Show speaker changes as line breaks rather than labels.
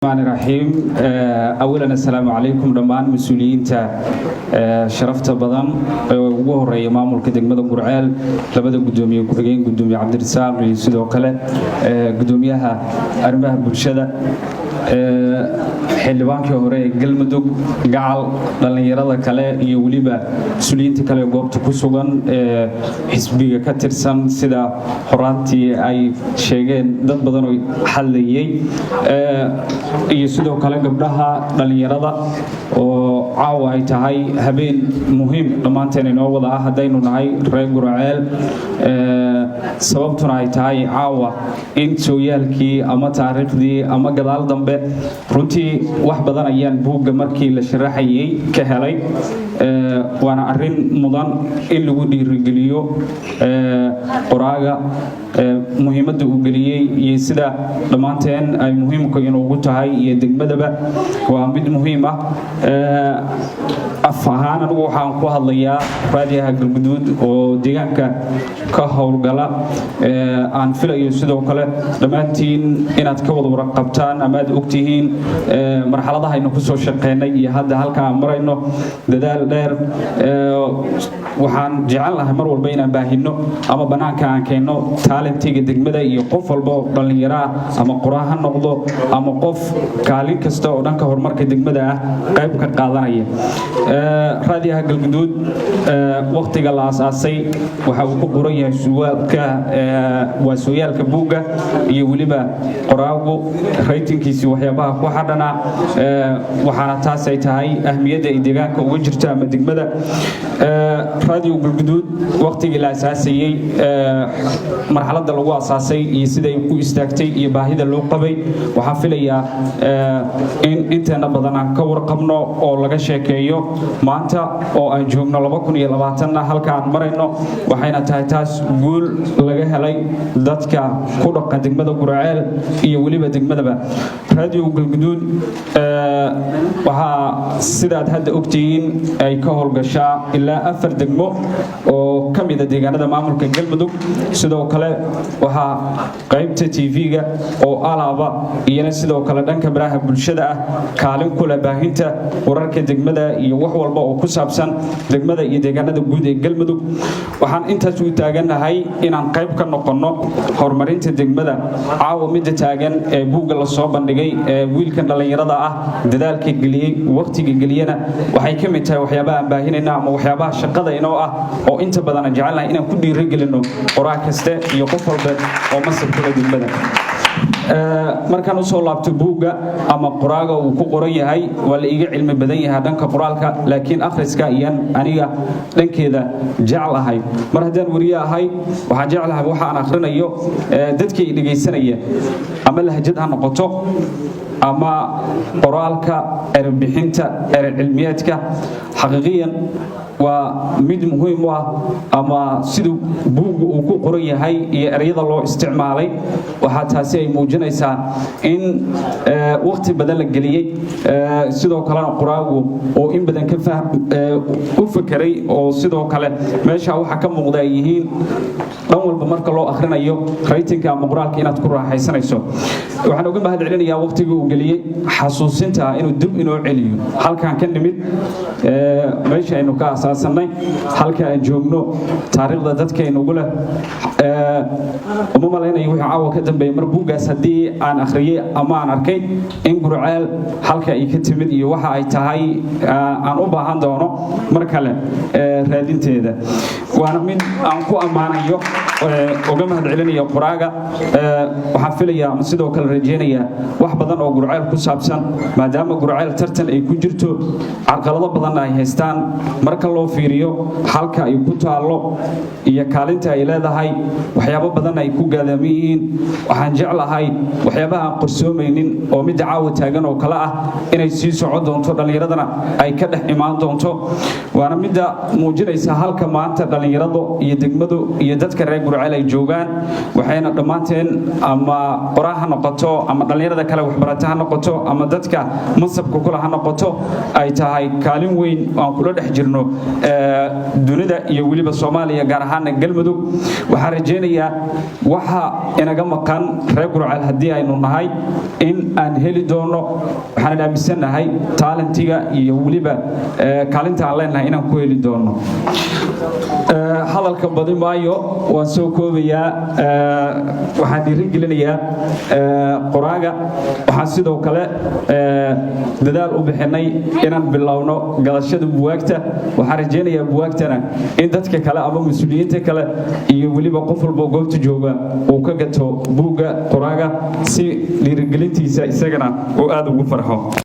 الرحمن الرحيم أولا السلام عليكم دمان مسؤولين شرفت بدن وهو الرئيس مامور كدقمة قرعال لبدأ قدومي كحجين قدومي عبد الرزاق يسود وكله قدوميها أربعة برشة xildhibaankii hore galmudug gacal dhalinyarada kale iyo waliba suuliyiinta kale goobta ku sugan xisbiga ka tirsan sida horaantii ay sheegeen dad badan oo xallayay iyo sidoo kale gabdhaha dhalinyarada oo caawa ay tahay habeen muhiim dhamaanteen inoo wada ah hadaynu nahay reer Guraceel sababtuna ay tahay caawa in sooyaalkii ama taariikhdii ama gadaal dambe runtii wax badan ayaan buugga markii la sharaxayay ka helay waana arin mudan in lagu dhiirigeliyo qoraaga muhiimadda uu galiyay iyo sida dhamaanteen ay muhiimka inuu tahay iyo degmadaba waa mid muhiim ah afahaan anigu waxaan ku hadlayaa raadiyaha galguduud oo deegaanka ka howlgala aan filayo sidoo kale dhamaantiin inaad ka wada warqabtaan ama aad ogtihiin marxaladaha aynu ku soo shaqeynay iyo hadda halka aan marayno dadaal dheer waxaan jecel lahay mar walba inaan baahino ama banaanka aan keeno talentiga degmada iyo qof walba oo dhalinyaro ah ama qoraa ha noqdo ama qof kaalin kasta oo dhanka horumarka degmada ah qayb ka qaadanaya raadiyaha galguduud waqtiga la aasaasay waxa uu ku qoran yahay suwaalka waa sooyaalka buugga iyo waliba qoraagu ratingkiisa waxyaabaha ku xadhana waxaana taas ay tahay ahmiyadda ay deegaanka uga jirto ama degmada raadiyo galguduud waqtiga la aasaasay marxaladda lagu aasaasay iyo sida ay ku istaagtay iyo baahida loo qabay waxa filayaa in inteena badan aan ka warqabno oo laga sheekeeyo maanta oo aan joogno 2020 halka aan marayno waxayna tahay taas guul laga helay dadka ku dhaqan degmada Guraceel iyo waliba degmadaba raadiyo galguduud waxa sidaad hadda ogtihiin ay ka howlgashaa ilaa 4 degmo oo kamid ah deegaanada maamulka galmudug sidoo kale waxa qaybta TV-ga oo alaaba iyo sidoo kale dhanka baraha bulshada ah kaalin kula baahinta wararka degmada iyo wax walba oo ku saabsan degmada iyo deegaanada guud ee galmudug waxaan intaas u taaganahay inaan qayb ka noqono horumarinta degmada caawa mid taagan ee buugga la soo bandhigay ee wiilkan dhalinyarada ah dadaalka galiyay waqtiga galiyana waxay ka mid tahay waxyaabaha aan baahinayna ama waxyaabaha shaqada inoo ah oo inta badan aan jecelnahay inaan ku dhiirigelino qoraa kasta iyo qof walba oo mas'uulka degmada markaan u soo laabto buugga ama qoraaga uu ku qoran yahay waa la iga cilmi badan yahay dhanka qoraalka laakiin akhriska iyaan aniga dhankeeda jecelahay mar haddaan wariye ahay waxaan jecelahay waxa aan akhrinayo dadkii dhageysanaya ama lahjad ha noqoto ama qoraalka erbixinta cilmiyeedka xaqiiqiyan waa mid muhiim ah ama sidoo buuggu uu ku qoran yahay iyo erayada loo isticmaalay waxa taasi ay muujinaysaa in waqti badan la galiyay sidoo kale qoraagu oo in badan ka u fakaray oo sidoo kale meesha waxa ka muuqda ay yihiin dhan walba marka loo akhrinayo ratingka ama qoraalka inaad ku raaxaysanayso waxaan uga mahad celinayaa waqtiga uu galiyay xasuusinta inuu dib inoo celiyo halkaan ka nimid meesha aynu ka asaasanay halka aan joogno taariikhda dadkeena ugu leh uma malaynayo wixii caawa ka dambeeyay mar buuggaas haddii aan akhriyay ama aan arkay in Guraceel halka ay ka timid iyo waxa ay tahay aan u baahan doono mar kale raadinteeda waana mid aan ku ammaanayo uga mahad celinayo qoraaga waxaan filayaa sidoo kale rajeynayaa wax badan oo Guraceel ku saabsan maadaama Guraceel tartan ay ku jirto caqabado badan ay haystaan marka loo fiiriyo halka ay ku taalo iyo kaalinta ay leedahay waxyaabo badan ay ku gaadamiyeen waxaan jeclahay waxyaabaha aan qorsoomaynin oo mid caawa taagan oo kala ah inay sii socon doonto dhalinyaradana ay ka dhex imaan doonto waana mid muujinaysa halka maanta dhalinyaradu iyo degmadu iyo dadka reer Guraceel ay joogaan waxayna dhamaanteen ama qoraaha noqoto ama dhalinyarada kale waxbarata ha noqoto ama dadka masabka kula ha noqoto ay tahay kaalin weyn aan kula dhex jirno dunida iyo waliba Soomaaliya gaar ahaan galmudug waxaan rajeynayaa waxa inaga maqan reer Guraceel haddii aynu nahay in aan heli doono waxaan aaminsanahay talentiga iyo weliba kaalinta aan leenahay inaan ku heli doono hadalka badi maayo waan soo koobayaa waxaan dhiirigelinayaa qoraaga waxaan sidoo kale dadaal u bixinay inaan bilowno gadashada buwaagta waxaan rajaynayaa buwaagtana in dadka kale ama mas'uuliyiinta kale iyo weliba qof walba goobta jooga uu ka gato buugga qoraaga si dhiirigelintiisa isagana uu aad ugu farxo